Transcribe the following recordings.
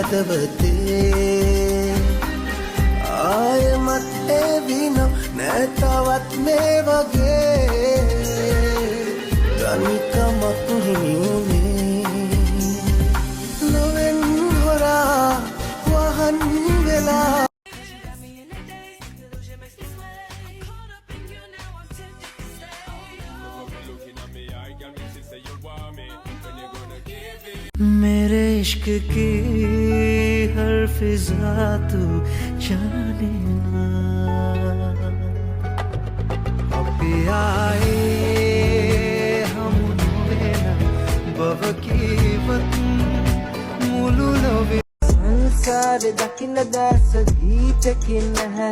හදවතේ ආයමත් එවින නැතවත් මේ වගේ තනිකමක් හිමිුනේ නොවෙන් හොරා වහන් වෙලා मेरे इश्क की हर फिजा तू जाने ना आए हम नोवेना बव की वतन मुलु लोवे संसार दकिन दास गीत किन है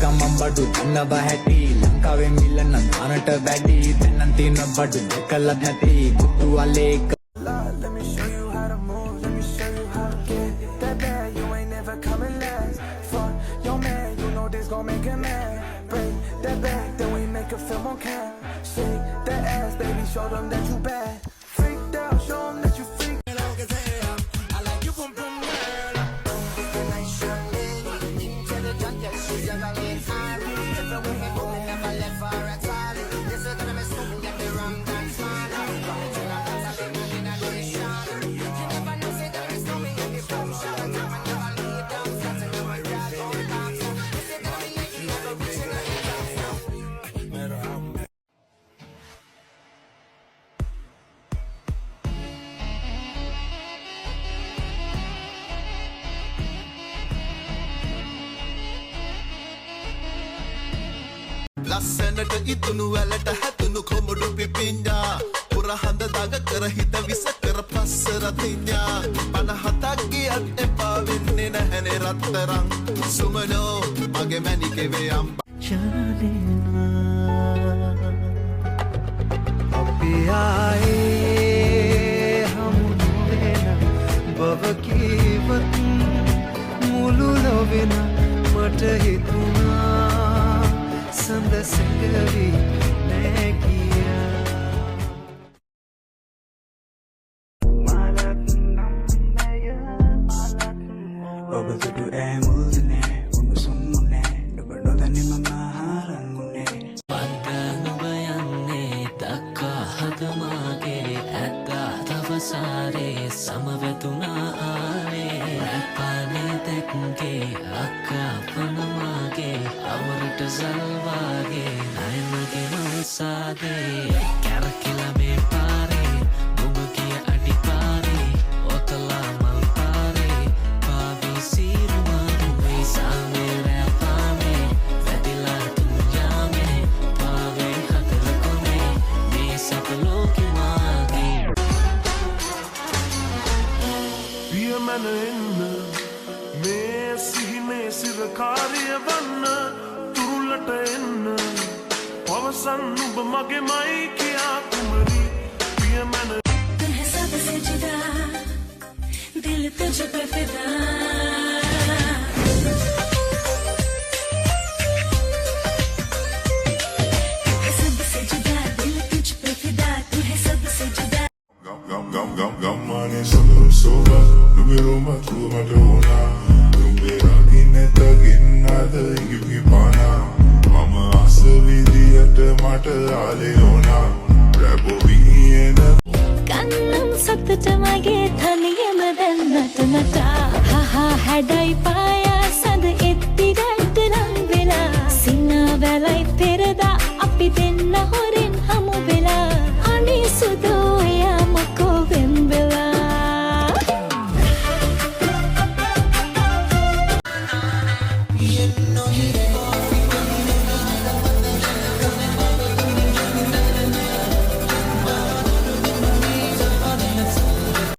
ගමම් බඩු දන්නව හැටි ලංකාවේ මිලන නානට වැඩි දැනන් තියෙන බඩු දෙකලත් නැති කුටු වලේක Let me show you how to move, let me show you how to get that bad. You ain't never coming last. Fuck your man, you know this gon' make him mad. Break that back, then we make a film on cam. Shake that ass, baby, show them that you bad. Freaked out, show them that you freak. I like you from girl. ලස්සනට ඉතුණු වැලට හැතුණු කොමුඩු පිපිඤ්ඤා පුරහඳ දග කර හිත විස කර පස්ස රතිඤ්ඤා 57ක් ගියත් එපා වෙන්නේ නැහැනේ රත්තරන් සුමනෝ මගේ මැනිකේ වේ අම්බ जाने ना अभी आए हम नोवेना बव की वतन मुलु लोवेना मट हितुना संद सिंगवी ने किया ඔබතුටු ඈමුල්නේ උණුසුම්මුනේ නුඹ නොදැනි මම හරන්මුනේ පද්ද නුඹ යන්නේ දක්කා හදමාගේ ඇත්තා තවසාරේ සමවැතුනා ආවේ රැපානේ දැක්ගේ අක්කා පනමාගේ අවුරුට සල්වාගේ නයමගේ මල්සාදේ කැරකිලා මේ පාරේ නුඹ කිය අඩි පාරේ ඔතලා මල් පාරේ පාවී සීරුමාරුවේ සාමේ රැපානේ වැදිලා තුන්ජාමේ පාවේ හතර කොනේ මේ සැප ලෝකෙ මාගේ පියමන එන්න මේ සිහිනේ සිරකාරිය වන්න තුරුලට එන්න පවසන් නුඹ මගේමයි කියා කුමරි පියමන तुम्हें सबसे जुदा दिल तुझ पे फिदा सबसे जुदा दिल तुझ पे फिदा तुम्हें सबसे जुदा Gammane soba numero matu madonna numera gineta ginnada ingi pana mama asavidiyata mata aleyona rabo viena කන්නම් සතුට මගේ තනියම දැන්නට මට හා හැඩයි පායි